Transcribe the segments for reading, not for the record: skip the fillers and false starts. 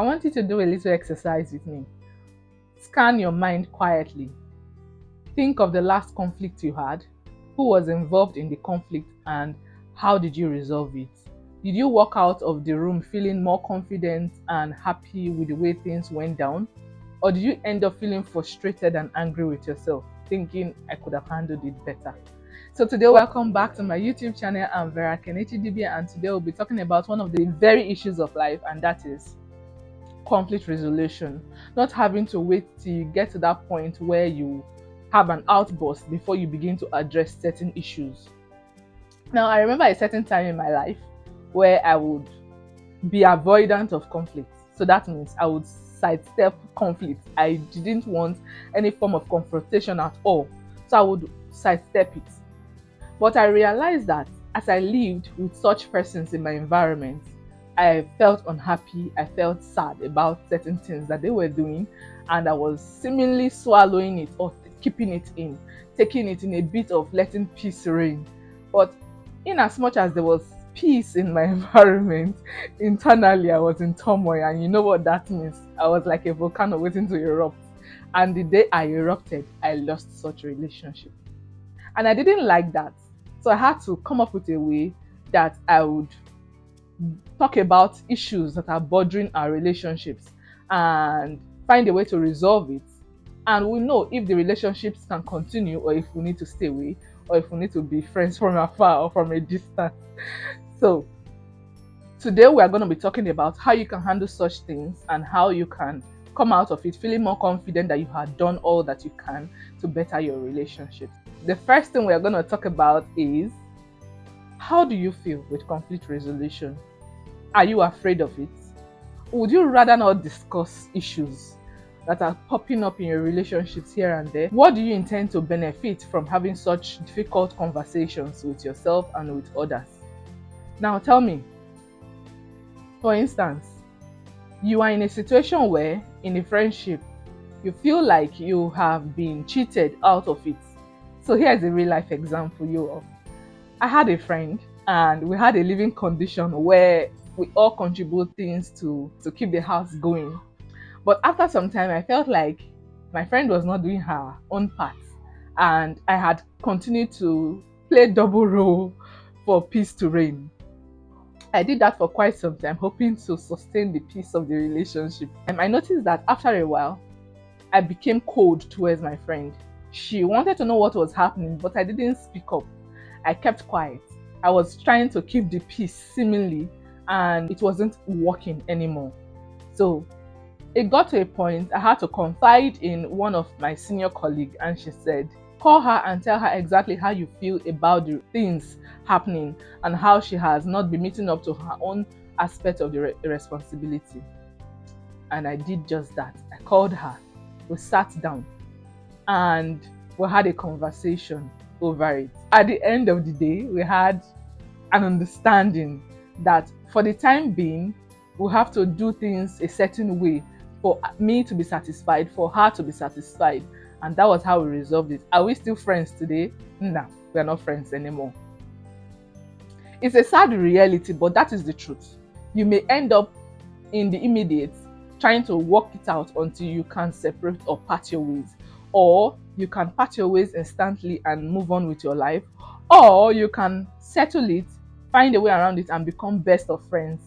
I want you to do a little exercise with me. Scan your mind quietly. Think of the last conflict you had, who was involved in the conflict, and how did you resolve it? Did you walk out of the room feeling more confident and happy with the way things went down? Or did you end up feeling frustrated and angry with yourself, thinking I could have handled it better? So today, welcome back to my YouTube channel. I'm verakenechidibie, and today we'll be talking about one of the very issues of life, and that is conflict resolution. Not having to wait till you get to that point where you have an outburst before you begin to address certain issues. Now, I remember a certain time in my life where I would be avoidant of conflict. So that means I would sidestep conflict. I didn't want any form of confrontation at all. So I would sidestep it. But I realized that as I lived with such persons in my environment, I felt unhappy, I felt sad about certain things that they were doing, and I was seemingly swallowing it or keeping it in, taking it in a bit of letting peace reign. But in as much as there was peace in my environment, internally I was in turmoil, and you know what that means. I was like a volcano waiting to erupt. And the day I erupted, I lost such a relationship. And I didn't like that. So I had to come up with a way that I would talk about issues that are bothering our relationships and find a way to resolve it. And we know if the relationships can continue, or if we need to stay away, or if we need to be friends from afar or from a distance. So today we are going to be talking about how you can handle such things and how you can come out of it feeling more confident that you have done all that you can to better your relationships. The first thing we are going to talk about is, how do you feel with conflict resolution? Are you afraid of it? Would you rather not discuss issues that are popping up in your relationships here and there? What do you intend to benefit from having such difficult conversations with yourself and with others? Now tell me, for instance, you are in a situation where in a friendship, you feel like you have been cheated out of it. So here's a real life example. I had a friend and we had a living condition where we all contribute things to keep the house going. But after some time, I felt like my friend was not doing her own part, and I had continued to play double role for peace to reign. I did that for quite some time, hoping to sustain the peace of the relationship. And I noticed that after a while, I became cold towards my friend. She wanted to know what was happening, but I didn't speak up. I kept quiet. I was trying to keep the peace seemingly, and it wasn't working anymore. So it got to a point I had to confide in one of my senior colleagues, and she said, call her and tell her exactly how you feel about the things happening and how she has not been meeting up to her own aspect of the responsibility. And I did just that. I called her. We sat down and we had a conversation over it. At the end of the day, we had an understanding that for the time being, we have to do things a certain way for me to be satisfied, for her to be satisfied. And that was how we resolved it. Are we still friends today? No, we are not friends anymore. It's a sad reality, but that is the truth. You may end up in the immediate trying to work it out until you can separate or part your ways. Or you can part your ways instantly and move on with your life. Or you can settle it, find a way around it, and become best of friends.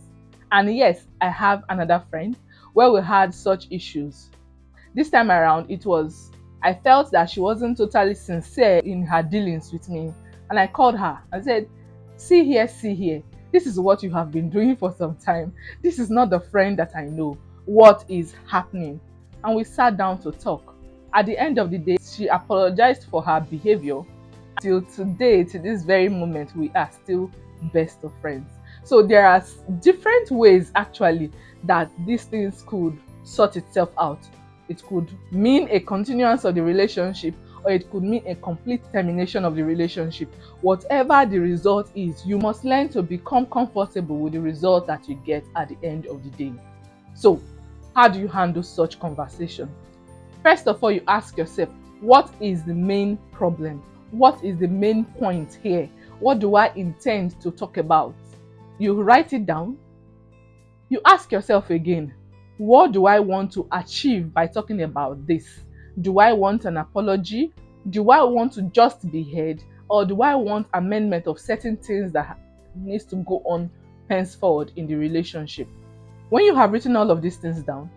And yes, I have another friend where we had such issues. This time around, I felt that she wasn't totally sincere in her dealings with me. And I called her and said, see here. This is what you have been doing for some time. This is not the friend that I know. What is happening? And we sat down to talk. At the end of the day, she apologized for her behavior. Till today, to this very moment, we are still best of friends. So there are different ways actually that these things could sort itself out. It could mean a continuance of the relationship, or it could mean a complete termination of the relationship. Whatever the result is, you must learn to become comfortable with the result that you get at the end of the day. So how do you handle such conversation? First of all, you ask yourself, what is the main problem? What is the main point here? What do I intend to talk about? You write it down. You ask yourself again, What do I want to achieve by talking about this? Do I want an apology? Do I want to just be heard? Or do I want amendment of certain things that needs to go on henceforward in the relationship? When you have written all of these things down,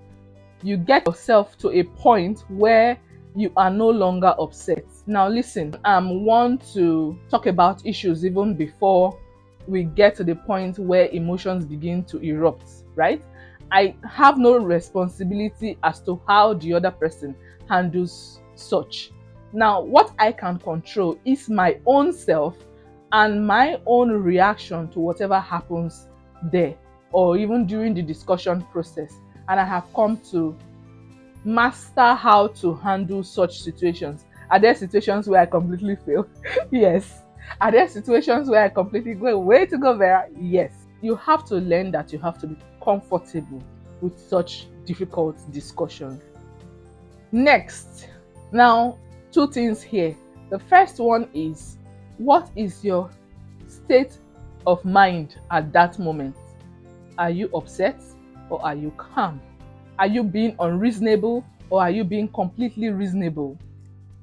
you get yourself to a point where you are no longer upset. Now listen, I'm one to talk about issues even before we get to the point where emotions begin to erupt, right? I have no responsibility as to how the other person handles such. Now, what I can control is my own self and my own reaction to whatever happens there or even during the discussion process. And I have come to master how to handle such situations. Are there situations where I completely fail? Yes. Are there situations where I completely go, way to go, Vera? Yes. You have to learn that you have to be comfortable with such difficult discussions. Next, now, two things here. The first one is, what is your state of mind at that moment? Are you upset or are you calm? Are you being unreasonable or are you being completely reasonable?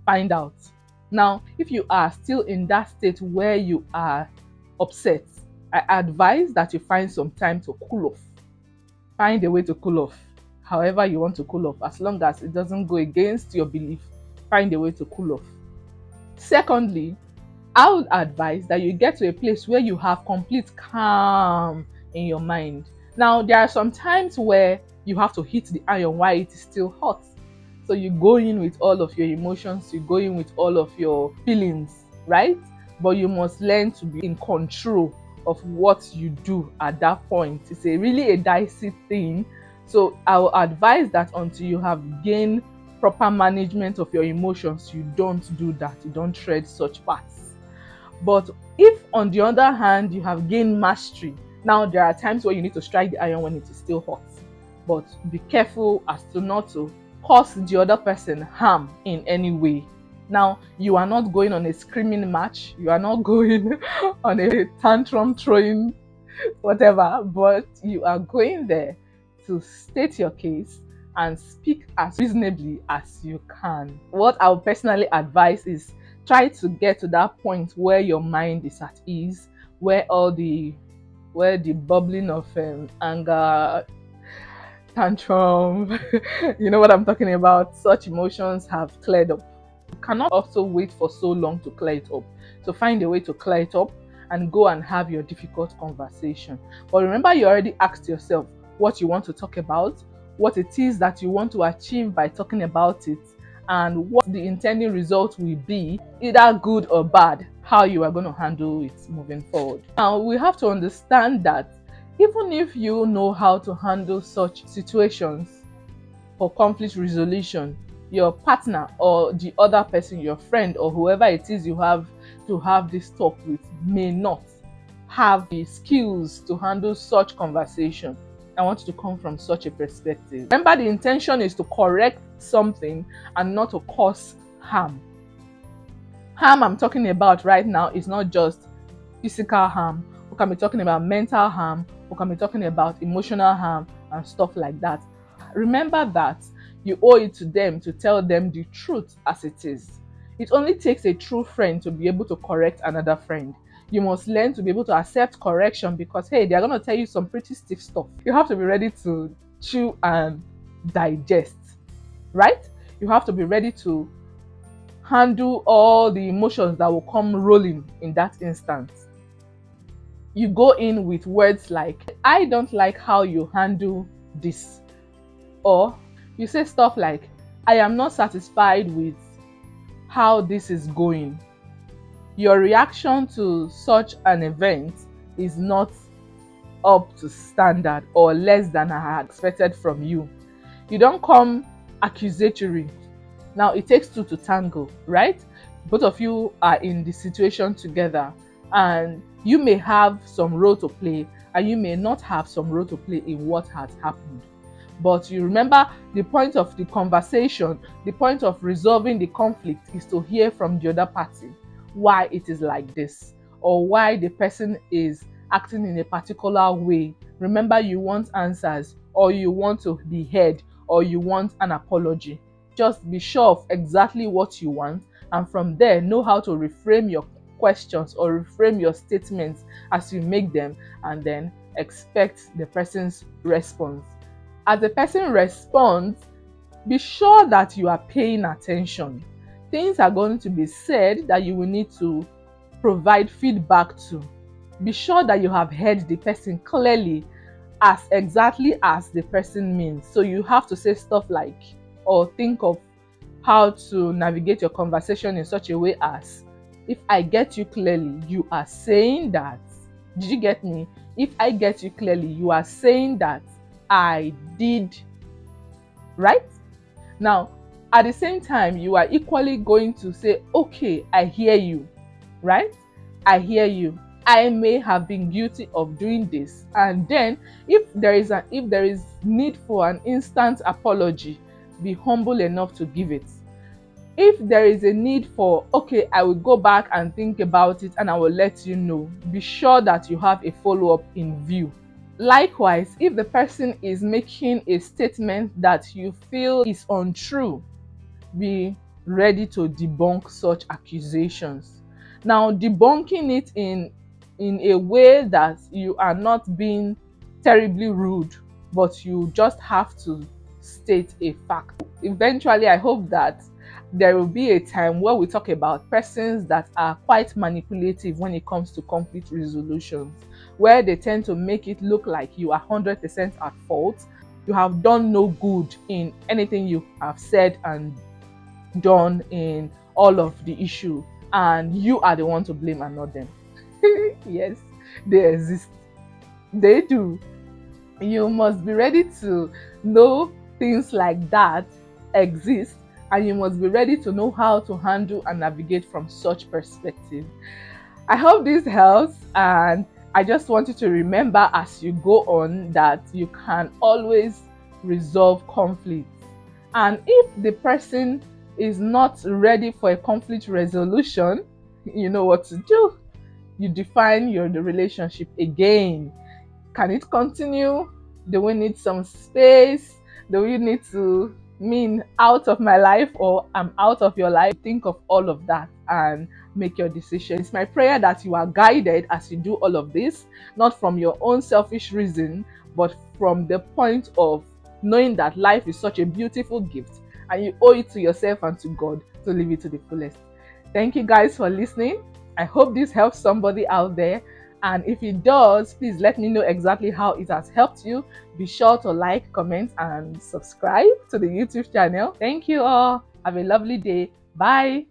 Find out. Now, if you are still in that state where you are upset, I advise that you find some time to cool off. Find a way to cool off. However you want to cool off, as long as it doesn't go against your belief, find a way to cool off. Secondly, I would advise that you get to a place where you have complete calm in your mind. Now, there are some times where you have to hit the iron while it is still hot. So you go in with all of your emotions, you go in with all of your feelings, right? But you must learn to be in control of what you do at that point. It's really a dicey thing. So I will advise that until you have gained proper management of your emotions, you don't do that. You don't tread such paths. But if on the other hand, you have gained mastery, now there are times where you need to strike the iron when it is still hot. But be careful as to not to cause the other person harm in any way. Now, you are not going on a screaming match. You are not going on a tantrum throwing whatever, but you are going there to state your case and speak as reasonably as you can. What I would personally advise is try to get to that point where your mind is at ease, where the bubbling of anger, tantrum, you know what I'm talking about, such emotions have cleared up. You cannot also wait for so long to clear it up. So find a way to clear it up and go and have your difficult conversation. But remember, you already asked yourself what you want to talk about, what it is that you want to achieve by talking about it, and what the intending result will be, either good or bad, how you are going to handle it moving forward. Now, we have to understand that even if you know how to handle such situations for conflict resolution, your partner or the other person, your friend or whoever it is you have to have this talk with, may not have the skills to handle such conversation. I want you to come from such a perspective. Remember, the intention is to correct something and not to cause harm. Harm I'm talking about right now is not just physical harm. We can be talking about mental harm. We can be talking about emotional harm and stuff like that. Remember that you owe it to them to tell them the truth as it is. It only takes a true friend to be able to correct another friend. You must learn to be able to accept correction because, hey, they're going to tell you some pretty stiff stuff. You have to be ready to chew and digest, right? You have to be ready to handle all the emotions that will come rolling in that instance. You go in with words like, I don't like how you handle this. Or you say stuff like, I am not satisfied with how this is going. Your reaction to such an event is not up to standard or less than I had expected from you. You don't come accusatory. Now, it takes two to tango, right? Both of you are in the situation together and you may have some role to play and you may not have some role to play in what has happened. But you remember, the point of the conversation, the point of resolving the conflict is to hear from the other party why it is like this or why the person is acting in a particular way. Remember, you want answers. or you want to be heard, or you want an apology. Just be sure of exactly what you want, and from there know how to reframe your questions or reframe your statements as you make them, and then expect the person's response. As the person responds, be sure that you are paying attention. Things are going to be said that you will need to provide feedback to. Be sure that you have heard the person clearly, as exactly as the person means. So you have to say stuff like, or think of how to navigate your conversation in such a way as, if I get you clearly, you are saying that. Did you get me? If I get you clearly, you are saying that I did, right? Now, at the same time, you are equally going to say, okay, I hear you, right? I hear you. I may have been guilty of doing this. And then if there is need for an instant apology, be humble enough to give it. If there is a need for, okay, I will go back and think about it and I will let you know, be sure that you have a follow-up in view. Likewise, if the person is making a statement that you feel is untrue, be ready to debunk such accusations. Now, debunking it in a way that you are not being terribly rude, but you just have to state a fact. Eventually, I hope that there will be a time where we talk about persons that are quite manipulative when it comes to conflict resolutions, where they tend to make it look like you are 100% at fault. You have done no good in anything you have said and done in all of the issue, and you are the one to blame and not them. Yes, they exist. They do. You must be ready to know things like that exist, and you must be ready to know how to handle and navigate from such perspective. I hope this helps, and I just want you to remember as you go on that you can always resolve conflicts. And if the person is not ready for a conflict resolution, you know what to do. You define the relationship again. Can it continue? Do we need some space? Do we need to mean out of my life, or I'm out of your life? Think of all of that and make your decision. It's my prayer that you are guided as you do all of this, not from your own selfish reason, but from the point of knowing that life is such a beautiful gift and you owe it to yourself and to God to live it to the fullest. Thank you guys for listening. I hope this helps somebody out there. And if it does, please let me know exactly how it has helped you. Be sure to like, comment, and subscribe to the YouTube channel. Thank you all. Have a lovely day. Bye.